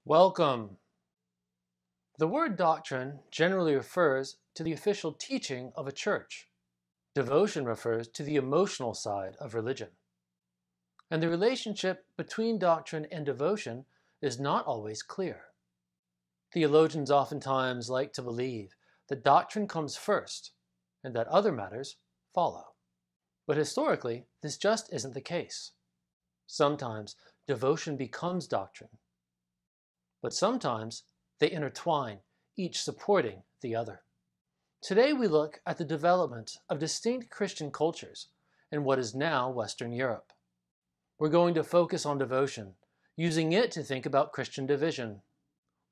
Welcome. The word doctrine generally refers to the official teaching of a church. Devotion refers to the emotional side of religion. And the relationship between doctrine and devotion is not always clear. Theologians oftentimes like to believe that doctrine comes first and that other matters follow. But historically, this just isn't the case. Sometimes devotion becomes doctrine, but sometimes they intertwine, each supporting the other. Today we look at the development of distinct Christian cultures in what is now Western Europe. We're going to focus on devotion, using it to think about Christian division.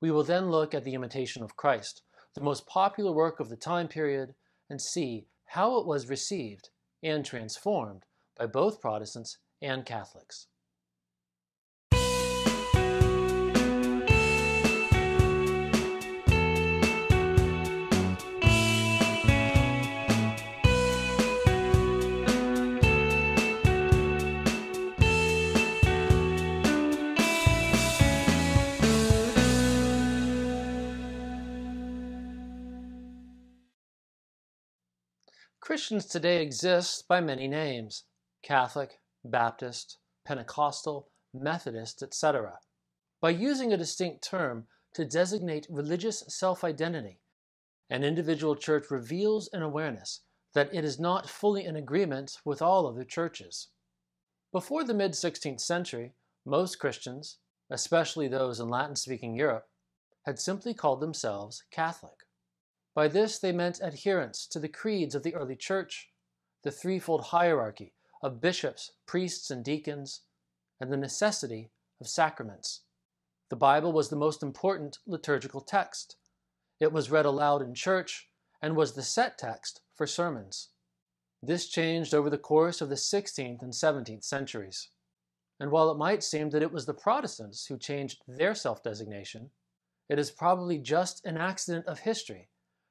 We will then look at the Imitation of Christ, the most popular work of the time period, and see how it was received and transformed by both Protestants and Catholics. Christians today exist by many names: Catholic, Baptist, Pentecostal, Methodist, etc. By using a distinct term to designate religious self-identity, an individual church reveals an awareness that it is not fully in agreement with all other churches. Before the mid-16th century, most Christians, especially those in Latin-speaking Europe, had simply called themselves Catholic. By this they meant adherence to the creeds of the early church, the threefold hierarchy of bishops, priests, and deacons, and the necessity of sacraments. The Bible was the most important liturgical text. It was read aloud in church and was the set text for sermons. This changed over the course of the 16th and 17th centuries. And while it might seem that it was the Protestants who changed their self-designation, it is probably just an accident of history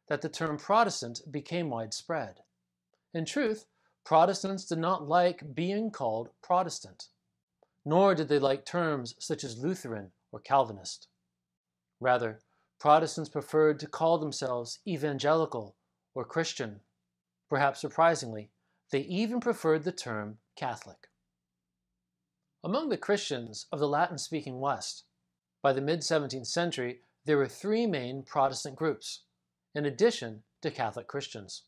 that the term Protestant became widespread. In truth, Protestants did not like being called Protestant, nor did they like terms such as Lutheran or Calvinist. Rather, Protestants preferred to call themselves evangelical or Christian. Perhaps surprisingly, they even preferred the term Catholic. Among the Christians of the Latin-speaking West, by the mid-17th century, there were three main Protestant groups, in addition to Catholic Christians.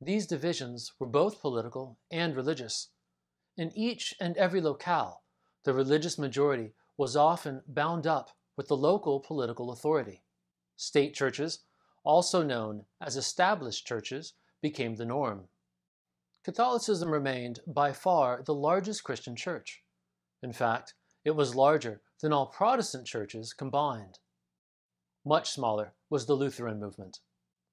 These divisions were both political and religious. In each and every locale, the religious majority was often bound up with the local political authority. State churches, also known as established churches, became the norm. Catholicism remained by far the largest Christian church. In fact, it was larger than all Protestant churches combined. Much smaller was the Lutheran movement.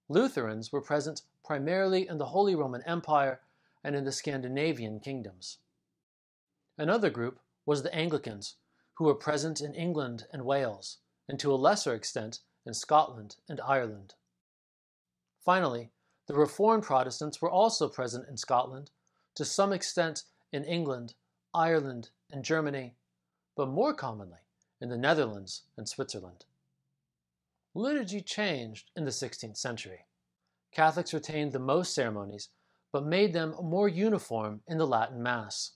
Lutherans were present primarily in the Holy Roman Empire and in the Scandinavian kingdoms. Another group was the Anglicans, who were present in England and Wales, and to a lesser extent in Scotland and Ireland. Finally, the Reformed Protestants were also present in Scotland, to some extent in England, Ireland, and Germany, but more commonly in the Netherlands and Switzerland. Liturgy changed in the 16th century. Catholics retained the most ceremonies, but made them more uniform in the Latin Mass.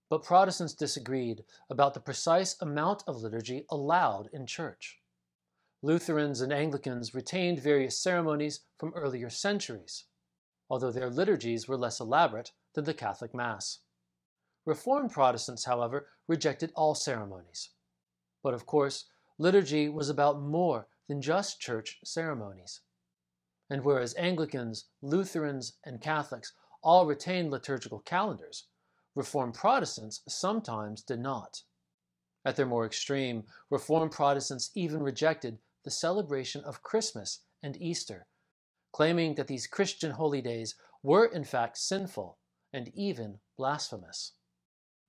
But Protestants disagreed about the precise amount of liturgy allowed in church. Lutherans and Anglicans retained various ceremonies from earlier centuries, although their liturgies were less elaborate than the Catholic Mass. Reformed Protestants, however, rejected all ceremonies. But of course, liturgy was about more than just church ceremonies. And whereas Anglicans, Lutherans, and Catholics all retained liturgical calendars, Reformed Protestants sometimes did not. At their more extreme, Reformed Protestants even rejected the celebration of Christmas and Easter, claiming that these Christian holy days were in fact sinful and even blasphemous.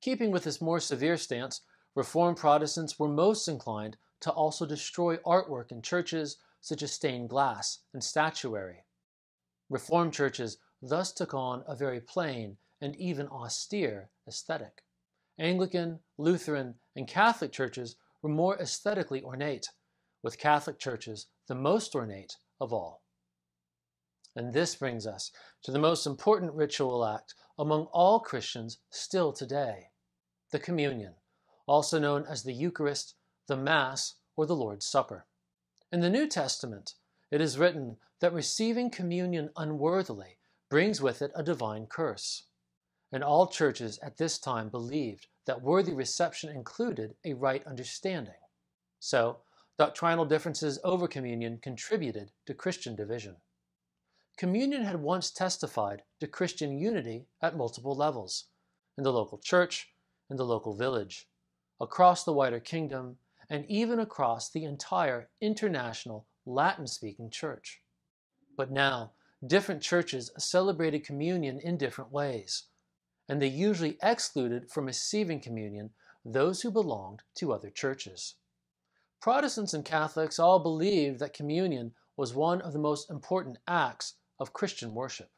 Keeping with this more severe stance, Reformed Protestants were most inclined to also destroy artwork in churches such as stained glass and statuary. Reformed churches thus took on a very plain and even austere aesthetic. Anglican, Lutheran, and Catholic churches were more aesthetically ornate, with Catholic churches the most ornate of all. And this brings us to the most important ritual act among all Christians still today, the communion, also known as the Eucharist, the Mass, or the Lord's Supper. In the New Testament, it is written that receiving communion unworthily brings with it a divine curse. And all churches at this time believed that worthy reception included a right understanding. So, doctrinal differences over communion contributed to Christian division. Communion had once testified to Christian unity at multiple levels, in the local church, in the local village, across the wider kingdom, and even across the entire international Latin-speaking church. But now, different churches celebrated communion in different ways, and they usually excluded from receiving communion those who belonged to other churches. Protestants and Catholics all believed that communion was one of the most important acts of Christian worship.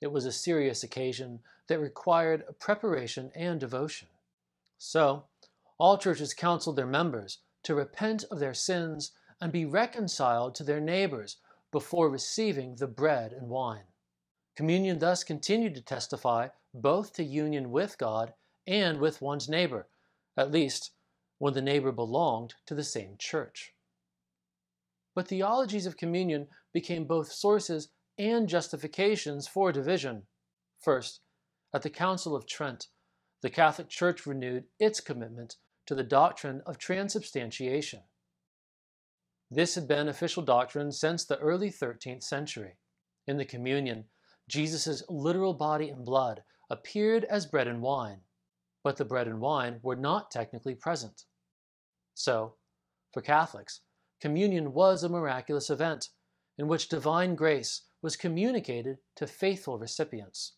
It was a serious occasion that required preparation and devotion. So, all churches counseled their members to repent of their sins and be reconciled to their neighbors before receiving the bread and wine. Communion thus continued to testify both to union with God and with one's neighbor, at least when the neighbor belonged to the same church. But theologies of communion became both sources and justifications for division. First, at the Council of Trent, the Catholic Church renewed its commitment to the doctrine of transubstantiation. This had been official doctrine since the early 13th century. In the communion, Jesus' literal body and blood appeared as bread and wine, but the bread and wine were not technically present. So, for Catholics, communion was a miraculous event in which divine grace was communicated to faithful recipients.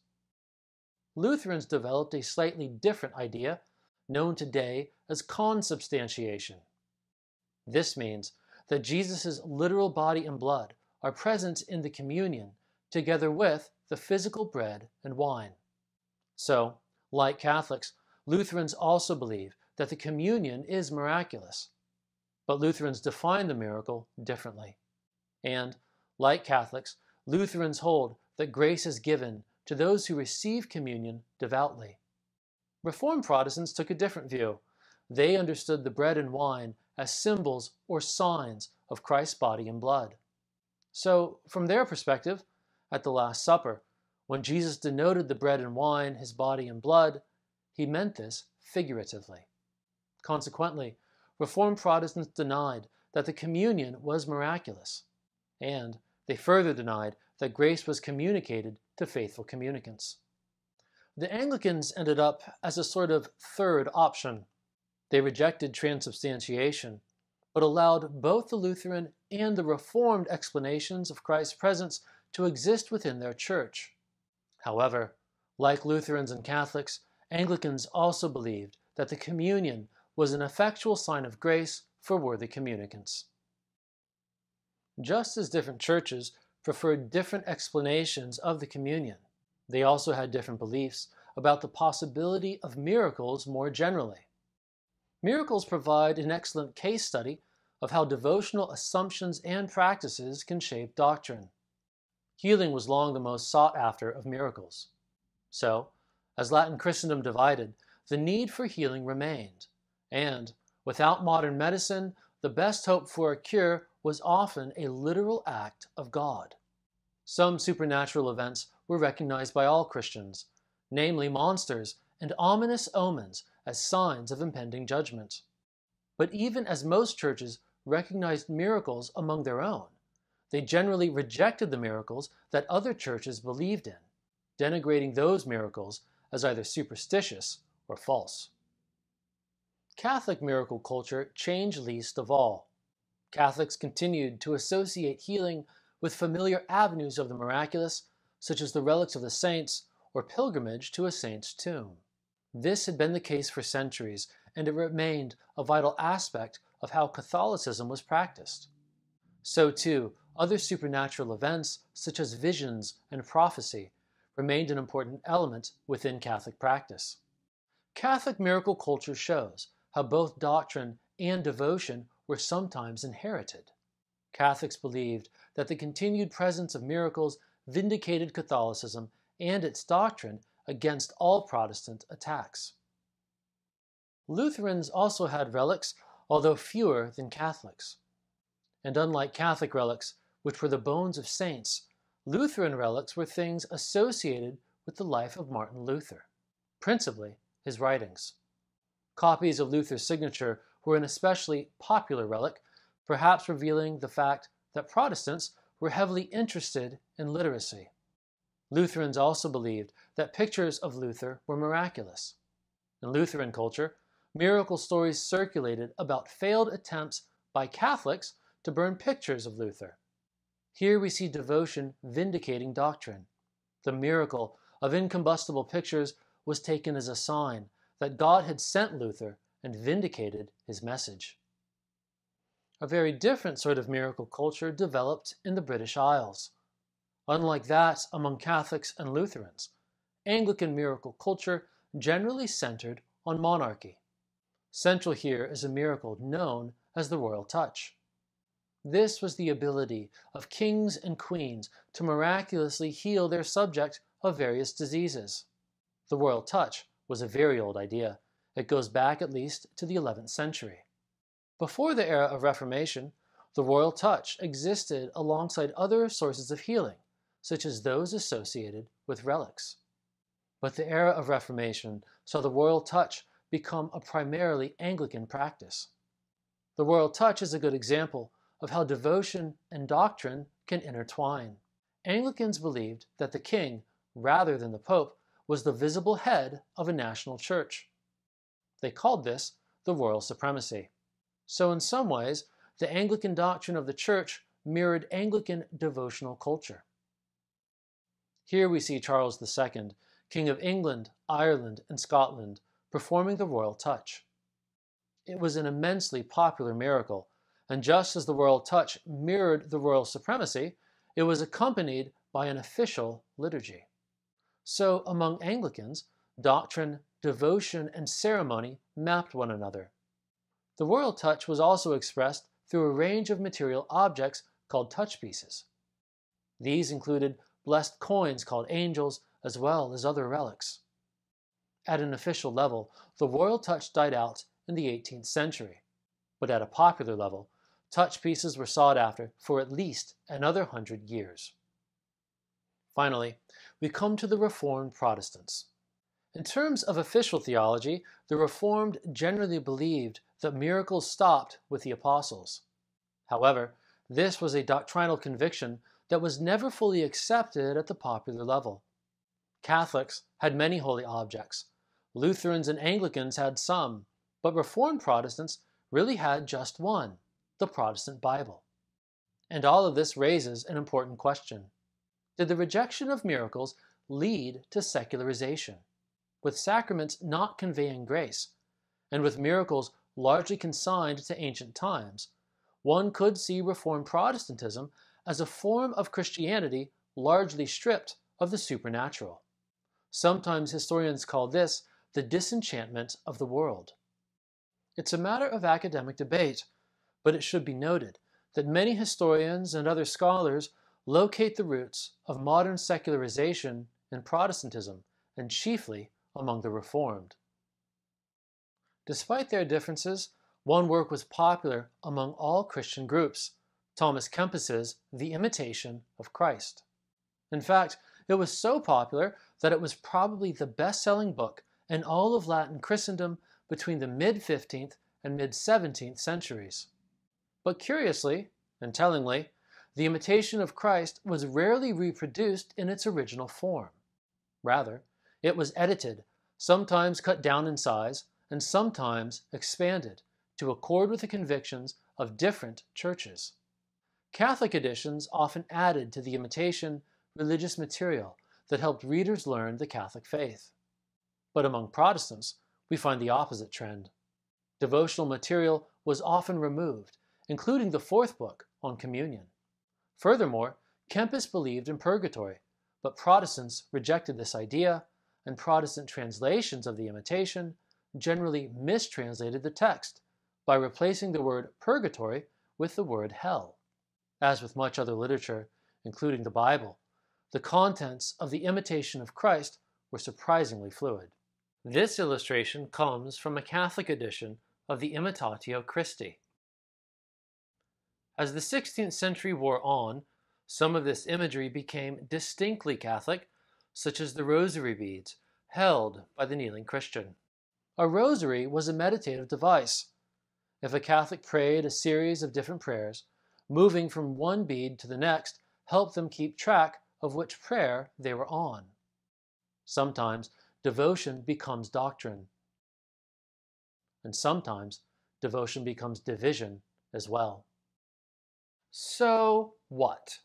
Lutherans developed a slightly different idea, known today as consubstantiation. This means that Jesus' literal body and blood are present in the communion together with the physical bread and wine. So, like Catholics, Lutherans also believe that the communion is miraculous. But Lutherans define the miracle differently. And, like Catholics, Lutherans hold that grace is given to those who receive communion devoutly. Reformed Protestants took a different view. They understood the bread and wine as symbols or signs of Christ's body and blood. So, from their perspective, at the Last Supper, when Jesus denoted the bread and wine his body and blood, he meant this figuratively. Consequently, Reformed Protestants denied that the communion was miraculous, and they further denied that grace was communicated to faithful communicants. The Anglicans ended up as a sort of third option. They rejected transubstantiation, but allowed both the Lutheran and the Reformed explanations of Christ's presence to exist within their church. However, like Lutherans and Catholics, Anglicans also believed that the communion was an effectual sign of grace for worthy communicants. Just as different churches preferred different explanations of the communion, they also had different beliefs about the possibility of miracles more generally. Miracles provide an excellent case study of how devotional assumptions and practices can shape doctrine. Healing was long the most sought after of miracles. So, as Latin Christendom divided, the need for healing remained, and without modern medicine, the best hope for a cure was often a literal act of God. Some supernatural events were recognized by all Christians, namely monsters and ominous omens as signs of impending judgment. But even as most churches recognized miracles among their own, they generally rejected the miracles that other churches believed in, denigrating those miracles as either superstitious or false. Catholic miracle culture changed least of all. Catholics continued to associate healing with familiar avenues of the miraculous, such as the relics of the saints or pilgrimage to a saint's tomb. This had been the case for centuries, and it remained a vital aspect of how Catholicism was practiced. So too, other supernatural events, such as visions and prophecy, remained an important element within Catholic practice. Catholic miracle culture shows how both doctrine and devotion were sometimes inherited. Catholics believed that the continued presence of miracles vindicated Catholicism and its doctrine against all Protestant attacks. Lutherans also had relics, although fewer than Catholics. And unlike Catholic relics, which were the bones of saints, Lutheran relics were things associated with the life of Martin Luther, principally his writings. Copies of Luther's signature were an especially popular relic, perhaps revealing the fact that Protestants were heavily interested in literacy. Lutherans also believed that pictures of Luther were miraculous. In Lutheran culture, miracle stories circulated about failed attempts by Catholics to burn pictures of Luther. Here we see devotion vindicating doctrine. The miracle of incombustible pictures was taken as a sign that God had sent Luther and vindicated his message. A very different sort of miracle culture developed in the British Isles. Unlike that among Catholics and Lutherans, Anglican miracle culture generally centered on monarchy. Central here is a miracle known as the royal touch. This was the ability of kings and queens to miraculously heal their subjects of various diseases. The royal touch was a very old idea. It goes back at least to the 11th century. Before the era of Reformation, the royal touch existed alongside other sources of healing, such as those associated with relics. But the era of Reformation saw the royal touch become a primarily Anglican practice. The royal touch is a good example of how devotion and doctrine can intertwine. Anglicans believed that the king, rather than the pope, was the visible head of a national church. They called this the royal supremacy. So in some ways, the Anglican doctrine of the church mirrored Anglican devotional culture. Here we see Charles II, King of England, Ireland, and Scotland, performing the royal touch. It was an immensely popular miracle, and just as the royal touch mirrored the royal supremacy, it was accompanied by an official liturgy. So among Anglicans, doctrine, devotion, and ceremony mapped one another. The royal touch was also expressed through a range of material objects called touch pieces. These included blessed coins called angels, as well as other relics. At an official level, the royal touch died out in the 18th century, but at a popular level, touch pieces were sought after for at least another 100 years. Finally, we come to the Reformed Protestants. In terms of official theology, the Reformed generally believed that miracles stopped with the apostles. However, this was a doctrinal conviction that was never fully accepted at the popular level. Catholics had many holy objects. Lutherans and Anglicans had some, but Reformed Protestants really had just one, the Protestant Bible. And all of this raises an important question. Did the rejection of miracles lead to secularization? With sacraments not conveying grace, and with miracles largely consigned to ancient times, one could see Reformed Protestantism as a form of Christianity largely stripped of the supernatural. Sometimes historians call this the disenchantment of the world. It's a matter of academic debate, but it should be noted that many historians and other scholars locate the roots of modern secularization in Protestantism, and chiefly among the Reformed. Despite their differences, one work was popular among all Christian groups, Thomas Kempis's The Imitation of Christ. In fact, it was so popular that it was probably the best-selling book in all of Latin Christendom between the mid-15th and mid-17th centuries. But curiously, and tellingly, The Imitation of Christ was rarely reproduced in its original form. Rather, it was edited, sometimes cut down in size, and sometimes expanded to accord with the convictions of different churches. Catholic editions often added to the Imitation religious material that helped readers learn the Catholic faith. But among Protestants, we find the opposite trend. Devotional material was often removed, including the fourth book on communion. Furthermore, Kempis believed in purgatory, but Protestants rejected this idea, and Protestant translations of the Imitation generally mistranslated the text, by replacing the word purgatory with the word hell. As with much other literature, including the Bible, the contents of the Imitation of Christ were surprisingly fluid. This illustration comes from a Catholic edition of the Imitatio Christi. As the 16th century wore on, some of this imagery became distinctly Catholic, such as the rosary beads held by the kneeling Christian. A rosary was a meditative device. If a Catholic prayed a series of different prayers, moving from one bead to the next helped them keep track of which prayer they were on. Sometimes devotion becomes doctrine, and sometimes devotion becomes division as well. So what?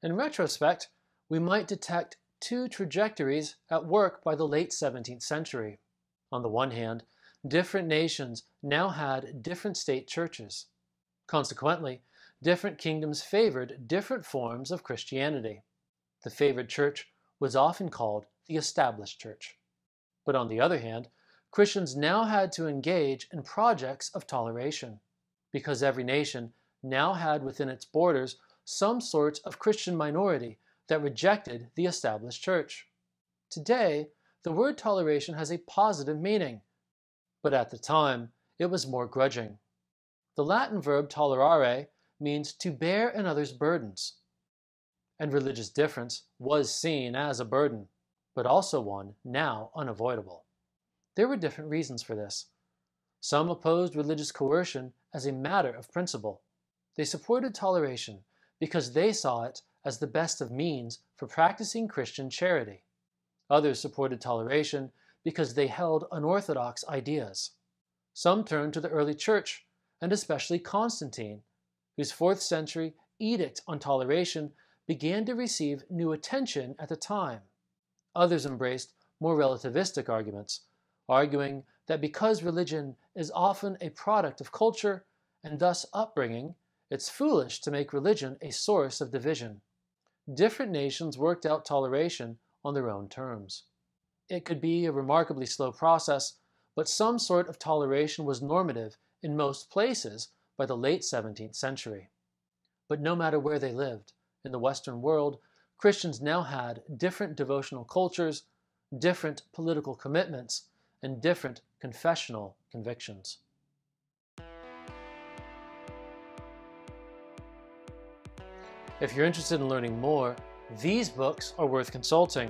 In retrospect, we might detect two trajectories at work by the late 17th century. On the one hand, different nations now had different state churches. Consequently, different kingdoms favored different forms of Christianity. The favored church was often called the established church. But on the other hand, Christians now had to engage in projects of toleration, because every nation now had within its borders some sort of Christian minority that rejected the established church. Today, the word toleration has a positive meaning, but at the time, it was more grudging. The Latin verb tolerare means to bear another's burdens, and religious difference was seen as a burden, but also one now unavoidable. There were different reasons for this. Some opposed religious coercion as a matter of principle. They supported toleration because they saw it as the best of means for practicing Christian charity. Others supported toleration because they held unorthodox ideas. Some turned to the early church, and especially Constantine, whose 4th century edict on toleration began to receive new attention at the time. Others embraced more relativistic arguments, arguing that because religion is often a product of culture and thus upbringing, it's foolish to make religion a source of division. Different nations worked out toleration on their own terms. It could be a remarkably slow process, but some sort of toleration was normative in most places by the late 17th century. But no matter where they lived, in the Western world, Christians now had different devotional cultures, different political commitments, and different confessional convictions. If you're interested in learning more, these books are worth consulting.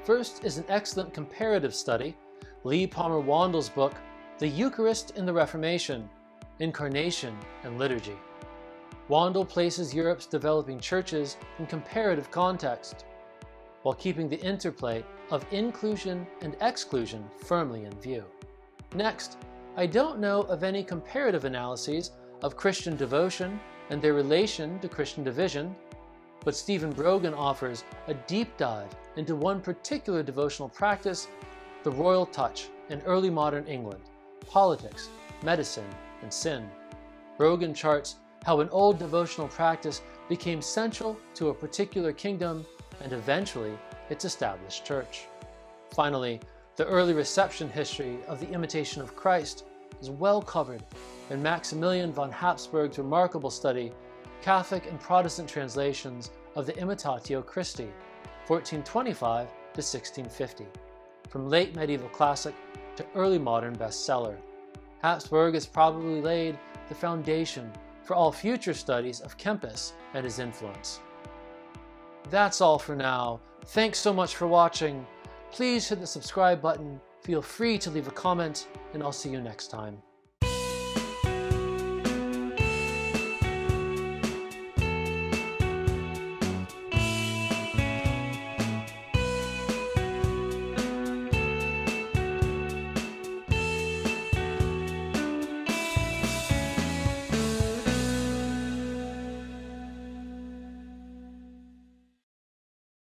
First is an excellent comparative study, Lee Palmer Wandle's book, The Eucharist in the Reformation, Incarnation and Liturgy. Wandle places Europe's developing churches in comparative context, while keeping the interplay of inclusion and exclusion firmly in view. Next, I don't know of any comparative analyses of Christian devotion and their relation to Christian division, but Stephen Brogan offers a deep dive into one particular devotional practice, the royal touch in early modern England, politics, medicine, and sin. Brogan charts how an old devotional practice became central to a particular kingdom and eventually its established church. Finally, the early reception history of the Imitation of Christ is well covered in Maximilian von Habsburg's remarkable study, Catholic and Protestant Translations of the Imitatio Christi, 1425 to 1650, from late medieval classic to early modern bestseller. Habsburg has probably laid the foundation for all future studies of Kempis and his influence. That's all for now. Thanks so much for watching. Please hit the subscribe button, feel free to leave a comment, and I'll see you next time.